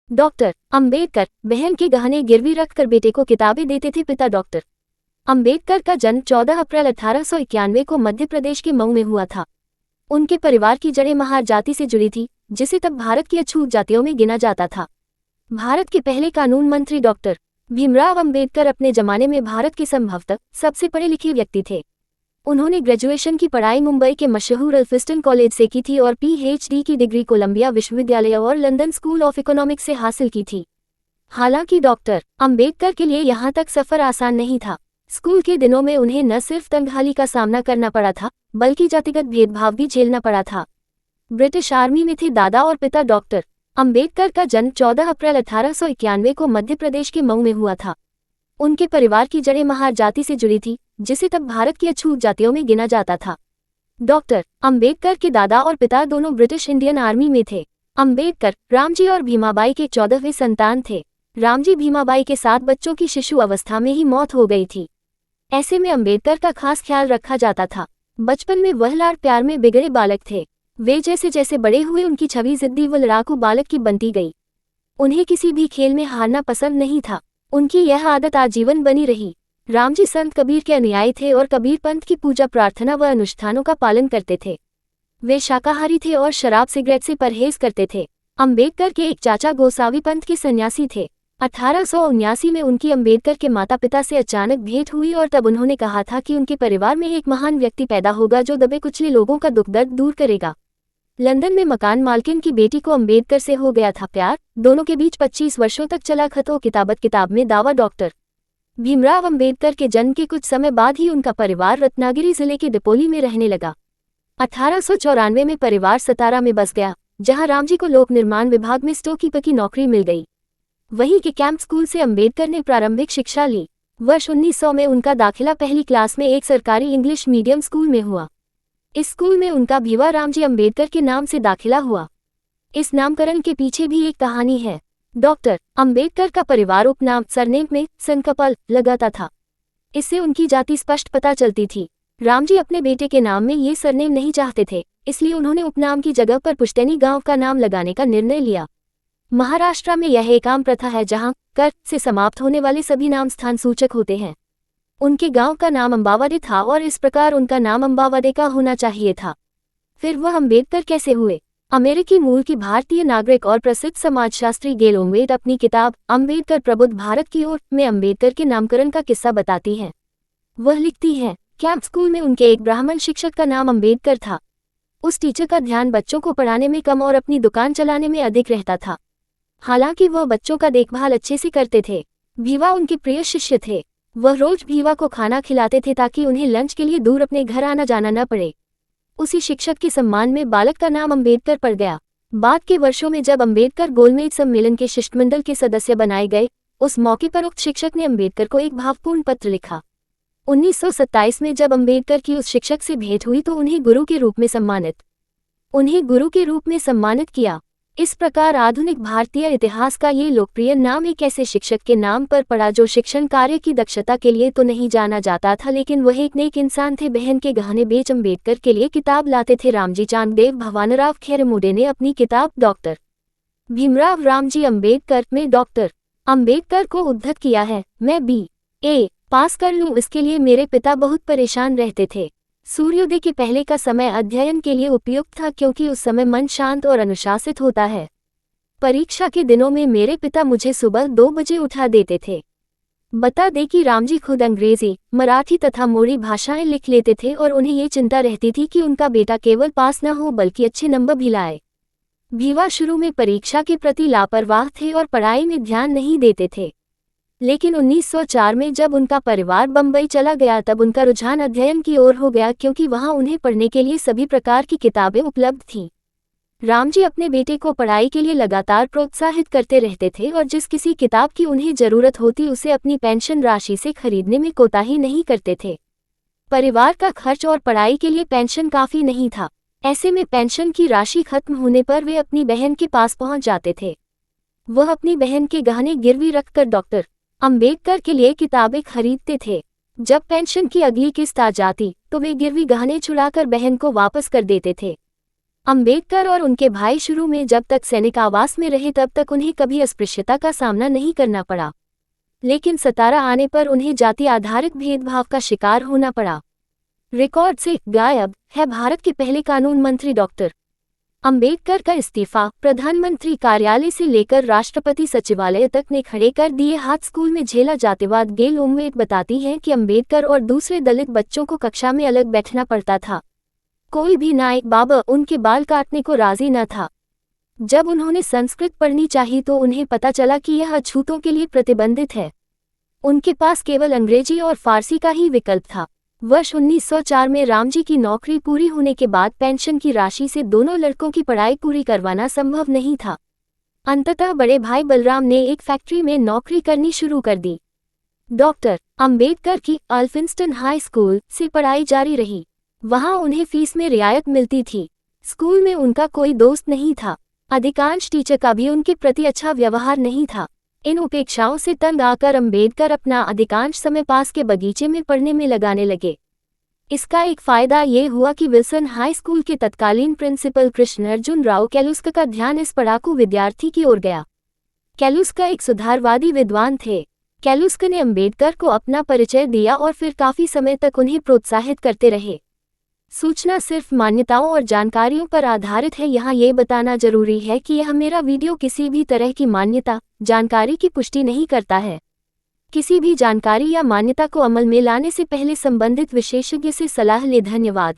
Doctor Ambedkar बहन के गहने गिरवी रखकर बेटे को किताबें देते थे पिता डॉक्टर अंबेडकर का जन्म 14 अप्रैल 1891 को मध्य प्रदेश के मऊ में हुआ था। उनके परिवार की जड़ें महार जाति से जुड़ी थी, जिसे तब भारत की अछूत जातियों में गिना जाता था। भारत के पहले कानून मंत्री डॉक्टर भीमराव अंबेडकर अपने जमाने में भारत के संभवतः सबसे पढ़े लिखे व्यक्ति थे। उन्होंने ग्रेजुएशन की पढ़ाई मुंबई के मशहूर एल्फिस्टन कॉलेज से की थी और पीएचडी की डिग्री कोलंबिया विश्वविद्यालय और लंदन स्कूल ऑफ इकोनॉमिक्स से हासिल की थी। हालांकि डॉक्टर अंबेडकर के लिए यहाँ तक सफर आसान नहीं था। स्कूल के दिनों में उन्हें न सिर्फ तंगहाली का सामना करना पड़ा था, बल्कि जातिगत भेदभाव भी झेलना पड़ा था। ब्रिटिश आर्मी में थे दादा और पिता डॉक्टर अंबेडकर का जन्म 14 अप्रैल 1891 को मध्य प्रदेश के मऊ में हुआ था। उनके परिवार की जड़ें महार जाति से जुड़ी थी, जिसे तब भारत की अछूत जातियों में गिना जाता था। डॉक्टर अंबेडकर के दादा और पिता दोनों ब्रिटिश इंडियन आर्मी में थे। अंबेडकर रामजी और भीमाबाई के 14वें संतान थे। रामजी भीमाबाई के 7 बच्चों की शिशु अवस्था में ही मौत हो गई थी। ऐसे में अंबेडकर का खास ख्याल रखा जाता था। बचपन में वह लाड़ प्यार में बिगड़े बालक थे। वे जैसे जैसे बड़े हुए उनकी छवि जिद्दी व लड़ाकू बालक की बनती गई। उन्हें किसी भी खेल में हारना पसंद नहीं था। उनकी यह आदत आजीवन बनी रही। रामजी संत कबीर के अनुयायी थे और कबीर पंथ की पूजा प्रार्थना व अनुष्ठानों का पालन करते थे। वे शाकाहारी थे और शराब सिगरेट से परहेज करते थे। अंबेडकर के एक चाचा गोसावी पंथ के सन्यासी थे। 1879 में उनकी अंबेडकर के माता पिता से अचानक भेंट हुई और तब उन्होंने कहा था कि उनके परिवार में एक महान व्यक्ति पैदा होगा जो दबे कुचले लोगों का दुख दर्द दूर करेगा। लंदन में मकान मालकिन की बेटी को अंबेडकर से हो गया था प्यार। दोनों के बीच 25 वर्षों तक चला खतो किताबत किताब में दावा। डॉक्टर भीमराव अंबेडकर के जन्म के कुछ समय बाद ही उनका परिवार रत्नागिरी जिले के डिपोली में रहने लगा। 1894 में परिवार सतारा में बस गया, जहां रामजी को लोक निर्माण विभाग में स्टोकीपर की नौकरी मिल गई। वहीं के कैंप स्कूल से अंबेडकर ने प्रारंभिक शिक्षा ली। वर्ष 1900 में उनका दाखिला पहली क्लास में एक सरकारी इंग्लिश मीडियम स्कूल में हुआ। इस स्कूल में उनका भीवा रामजी अंबेडकर के नाम से दाखिला हुआ। इस नामकरण के पीछे भी एक कहानी है। डॉक्टर अंबेडकर का परिवार उपनाम सरनेम में संकपल लगाता था। इससे उनकी जाति स्पष्ट पता चलती थी। रामजी अपने बेटे के नाम में ये सरनेम नहीं चाहते थे, इसलिए उन्होंने उपनाम की जगह पर पुश्तैनी गांव का नाम लगाने का निर्णय लिया। महाराष्ट्र में यह एक आम प्रथा है जहां कर से समाप्त होने वाले सभी नाम स्थान सूचक होते हैं। उनके गांव का नाम अंबावादे था और इस प्रकार उनका नाम अंबावादे का होना चाहिए था। फिर वह अंबेडकर कैसे हुए? अमेरिकी मूल की भारतीय नागरिक और प्रसिद्ध समाजशास्त्री गेल ओम्वेड अपनी किताब अंबेडकर प्रबुद्ध भारत की ओर में अंबेडकर के नामकरण का किस्सा बताती हैं। वह लिखती हैं, कैंप स्कूल में उनके एक ब्राह्मण शिक्षक का नाम अंबेडकर था। उस टीचर का ध्यान बच्चों को पढ़ाने में कम और अपनी दुकान चलाने में अधिक रहता था। हालांकि वह बच्चों का देखभाल अच्छे से करते थे। भीवा उनके प्रिय शिष्य थे। वह रोज भीवा को खाना खिलाते थे ताकि उन्हें लंच के लिए दूर अपने घर आना जाना न पड़े। उसी शिक्षक के सम्मान में बालक का नाम अंबेडकर पड़ गया। बाद के वर्षों में जब अंबेडकर गोलमेज सम्मेलन के शिष्टमंडल के सदस्य बनाए गए, उस मौके पर उक्त शिक्षक ने अंबेडकर को एक भावपूर्ण पत्र लिखा। 1927 में जब अंबेडकर की उस शिक्षक से भेंट हुई तो उन्हें गुरु के रूप में सम्मानित किया। इस प्रकार आधुनिक भारतीय इतिहास का ये लोकप्रिय नाम एक ऐसे शिक्षक के नाम पर पड़ा जो शिक्षण कार्य की दक्षता के लिए तो नहीं जाना जाता था, लेकिन वह एक नेक इंसान थे। बहन के गहने बेच अंबेडकर के लिए किताब लाते थे। रामजी चांगदेव भवानराव खेरमुडे ने अपनी किताब डॉक्टर भीमराव रामजी अंबेडकर में डॉक्टर अंबेडकर को उद्धृत किया है। मैं BA पास कर लूं, इसके लिए मेरे पिता बहुत परेशान रहते थे। सूर्योदय के पहले का समय अध्ययन के लिए उपयुक्त था क्योंकि उस समय मन शांत और अनुशासित होता है। परीक्षा के दिनों में मेरे पिता मुझे सुबह 2 बजे उठा देते थे। बता दें कि रामजी खुद अंग्रेजी, मराठी तथा मोड़ी भाषाएं लिख लेते थे और उन्हें ये चिंता रहती थी कि उनका बेटा केवल पास न हो बल्कि अच्छे नंबर भी लाए। भीवा शुरू में परीक्षा के प्रति लापरवाह थे और पढ़ाई में ध्यान नहीं देते थे, लेकिन 1904 में जब उनका परिवार बम्बई चला गया तब उनका रुझान अध्ययन की ओर हो गया, क्योंकि वहां उन्हें पढ़ने के लिए सभी प्रकार की किताबें उपलब्ध थीं। रामजी अपने बेटे को पढ़ाई के लिए लगातार प्रोत्साहित करते रहते थे और जिस किसी किताब की उन्हें जरूरत होती उसे अपनी पेंशन राशि से खरीदने में कोताही नहीं करते थे। परिवार का खर्च और पढ़ाई के लिए पेंशन काफी नहीं था। ऐसे में पेंशन की राशि खत्म होने पर वे अपनी बहन के पास पहुंच जाते थे। वह अपनी बहन के गहने गिरवी रखकर डॉक्टर अंबेडकर के लिए किताबें खरीदते थे। जब पेंशन की अगली किस्त आ जाती तो वे गिरवी गहने छुड़ाकर बहन को वापस कर देते थे। अंबेडकर और उनके भाई शुरू में जब तक सैनिक आवास में रहे तब तक उन्हें कभी अस्पृश्यता का सामना नहीं करना पड़ा, लेकिन 17 आने पर उन्हें जाति आधारित भेदभाव का शिकार होना पड़ा। रिकॉर्ड से गायब है भारत के पहले कानून मंत्री डॉक्टर अंबेडकर का इस्तीफा। प्रधानमंत्री कार्यालय से लेकर राष्ट्रपति सचिवालय तक ने खड़े कर दिए हाथ। स्कूल में झेला जातिवाद। गेल उम्मेद बताती हैं कि अंबेडकर और दूसरे दलित बच्चों को कक्षा में अलग बैठना पड़ता था। कोई भी नायक बाबा उनके बाल काटने को राजी न था। जब उन्होंने संस्कृत पढ़नी चाहिए तो उन्हें पता चला कि यह अछूतों के लिए प्रतिबंधित है। उनके पास केवल अंग्रेजी और फारसी का ही विकल्प था। वर्ष 1904 में रामजी की नौकरी पूरी होने के बाद पेंशन की राशि से दोनों लड़कों की पढ़ाई पूरी करवाना संभव नहीं था। अंततः बड़े भाई बलराम ने एक फैक्ट्री में नौकरी करनी शुरू कर दी। डॉक्टर अंबेडकर की अल्फिंस्टन हाई स्कूल से पढ़ाई जारी रही। वहां उन्हें फीस में रियायत मिलती थी। स्कूल में उनका कोई दोस्त नहीं था। अधिकांश टीचर का भी उनके प्रति अच्छा व्यवहार नहीं था। इन उपेक्षाओं से तंग आकर अंबेडकर अपना अधिकांश समय पास के बगीचे में पढ़ने में लगाने लगे। इसका एक फायदा ये हुआ कि विल्सन हाई स्कूल के तत्कालीन प्रिंसिपल कृष्णअर्जुन राव कैलुस्का का ध्यान इस पढ़ाकू विद्यार्थी की ओर गया। कैलुस्का एक सुधारवादी विद्वान थे। कैलुस्का ने अंबेडकर को अपना परिचय दिया और फिर काफी समय तक उन्हें प्रोत्साहित करते रहे। सूचना सिर्फ मान्यताओं और जानकारियों पर आधारित है। यहाँ ये बताना जरूरी है कि यह मेरा वीडियो किसी भी तरह की मान्यता जानकारी की पुष्टि नहीं करता है। किसी भी जानकारी या मान्यता को अमल में लाने से पहले संबंधित विशेषज्ञ से सलाह लें। धन्यवाद।